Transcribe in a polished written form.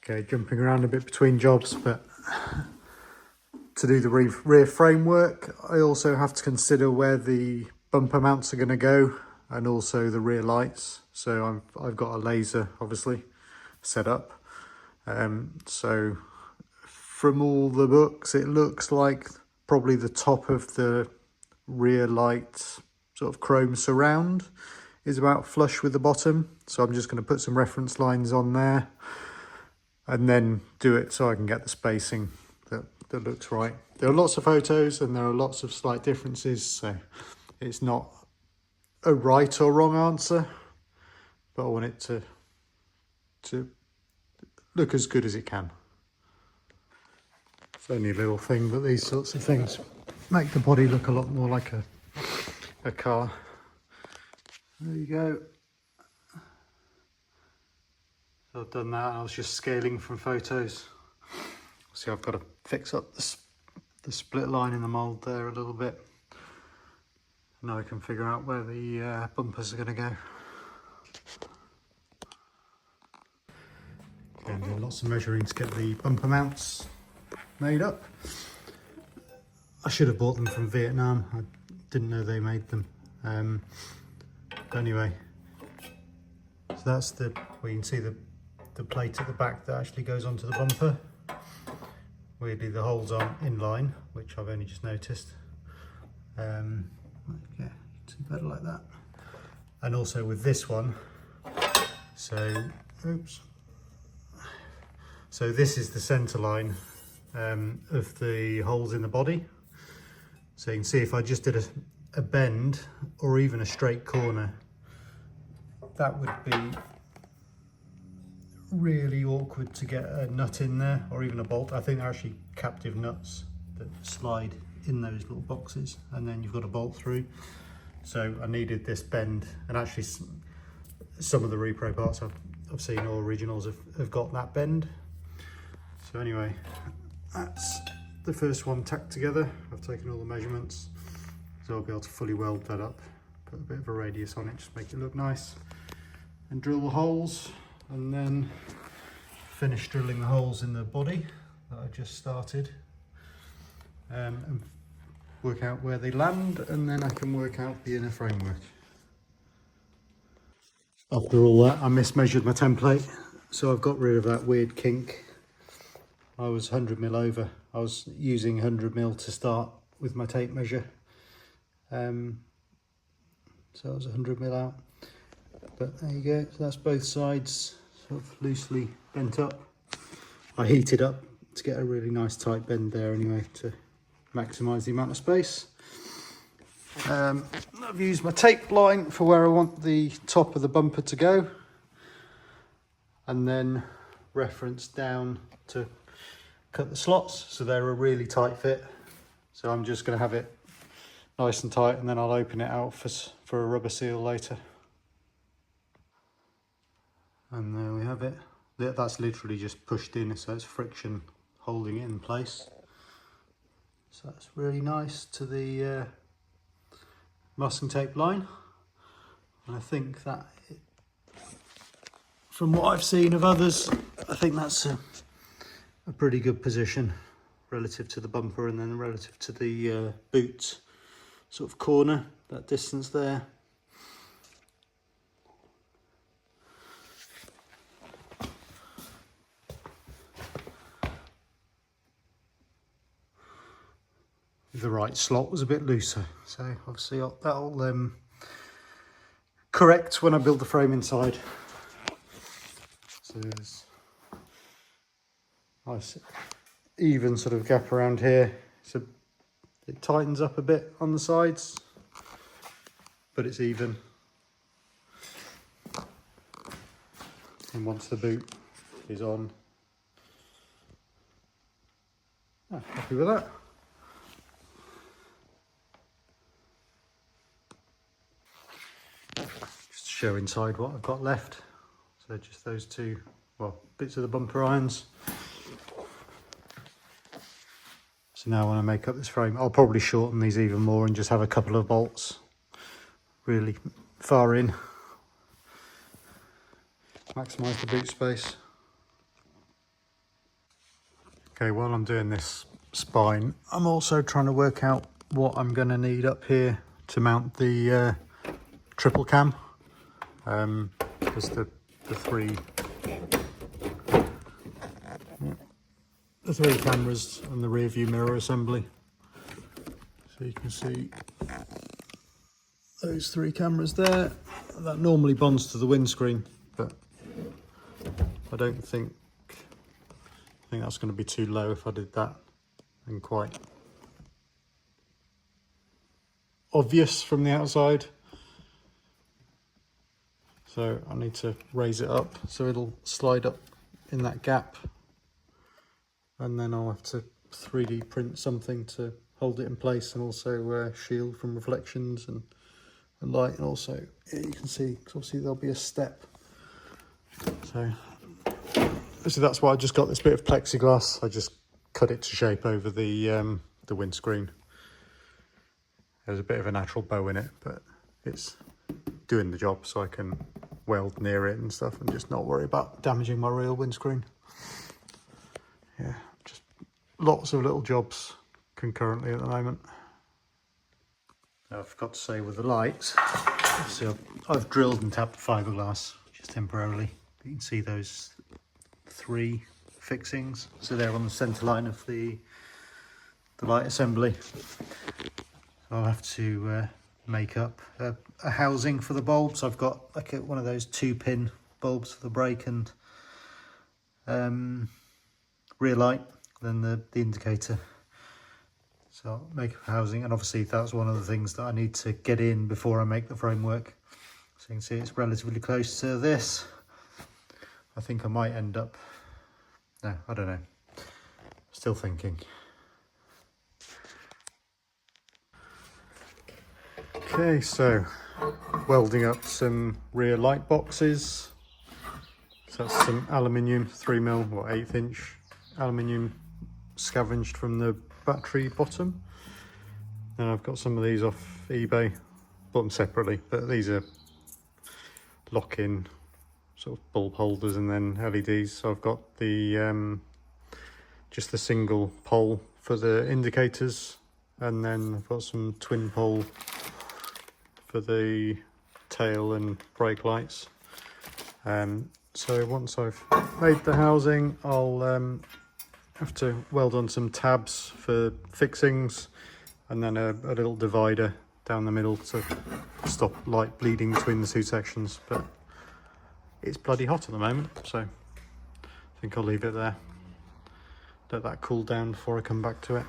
Okay, jumping around a bit between jobs, but to do the rear framework, I also have to consider where the bumper mounts are going to go and also the rear lights. So I've got a laser obviously set up. So from all the books, it looks like probably the top of the rear light sort of chrome surround is about flush with the bottom. So I'm just going to put some reference lines on there and then do it so I can get the spacing that looks right. There are lots of photos and there are lots of slight differences, so it's not a right or wrong answer, but I want it to look as good as it can. It's only a little thing, but these sorts of things make the body look a lot more like a car. There you go. So I've done that. I was just scaling from photos. See, I've got to fix up the split line in the mould there a little bit. Now I can figure out where the bumpers are going to go. And doing lots of measuring to get the bumper mounts made up. I should have bought them from Vietnam. I didn't know they made them. But anyway, so that's where you can see the plate at the back that actually goes onto the bumper. Weirdly, the holes aren't in line, which I've only just noticed. Yeah, you can see better like that. And also with this one, so this is the center line of the holes in the body. So you can see if I just did a bend or even a straight corner, that would be really awkward to get a nut in there or even a bolt. I think they're actually captive nuts that slide in those little boxes and then you've got a bolt through. So I needed this bend, and actually some of the repro parts I've seen, all originals have got that bend. So anyway, that's the first one tacked together. I've taken all the measurements, so I'll be able to fully weld that up, put a bit of a radius on it, just make it look nice, and drill the holes, and then finish drilling the holes in the body that I just started, and work out where they land, and then I can work out the inner framework. After all that, I mismeasured my template, so I've got rid of that weird kink. I was 100mm over. I was using 100mm to start with my tape measure, so I was 100mm out. But there you go, so that's both sides sort of loosely bent up. I heated up to get a really nice tight bend there anyway, to maximise the amount of space. I've used my tape line for where I want the top of the bumper to go, and then reference down to cut the slots so they're a really tight fit. So I'm just going to have it nice and tight, and then I'll open it out for a rubber seal later. And there we have it. That's literally just pushed in, so it's friction holding it in place. So that's really nice to the masking tape line. And I think that, from what I've seen of others, I think that's a pretty good position relative to the bumper, and then relative to the boot sort of corner, that distance there. The right slot was a bit looser, so obviously that'll correct when I build the frame inside. So there's a nice even sort of gap around here, so it tightens up a bit on the sides, but it's even. And once the boot is on, happy with that. Just to show inside what I've got left. So just those two, well, bits of the bumper irons. So now when I make up this frame, I'll probably shorten these even more and just have a couple of bolts really far in. Maximise the boot space. Okay, while I'm doing this spine, I'm also trying to work out what I'm going to need up here to mount the triple cam. Because the three cameras and the rear view mirror assembly. So you can see those 3 cameras there. That normally bonds to the windscreen, but I don't think that's going to be too low if I did that, and quite obvious from the outside. So I need to raise it up so it'll slide up in that gap, and then I'll have to 3D print something to hold it in place, and also shield from reflections and light. And also here you can see, because obviously there'll be a step. So that's why I just got this bit of plexiglass. I just cut it to shape over the windscreen. There's a bit of a natural bow in it, but it's doing the job, so I can weld near it and stuff and just not worry about damaging my real windscreen. Yeah, just lots of little jobs concurrently at the moment. Now, I forgot to say with the lights, so I've drilled and tapped fiberglass just temporarily. You can see those 3 fixings, so they're on the centre line of the light assembly. I'll have to make up a housing for the bulbs. I've got like one of those 2-pin bulbs for the brake and rear light, then the indicator. So I'll make a housing, and obviously that's one of the things that I need to get in before I make the framework. So you can see it's relatively close to this. I think I might end up, no, I don't know, still thinking. Okay, so welding up some rear light boxes. So that's some aluminium 3mm or 1/8 inch aluminium scavenged from the battery bottom. And I've got some of these off eBay, bought them separately, but these are lock-in sort of bulb holders and then LEDs. So I've got the just the single pole for the indicators, and then I've got some twin pole for the tail and brake lights. So once I've made the housing, I'll have to weld on some tabs for fixings, and then a little divider down the middle to stop light bleeding between the 2 sections. But it's bloody hot at the moment, so I think I'll leave it there. Let that cool down before I come back to it.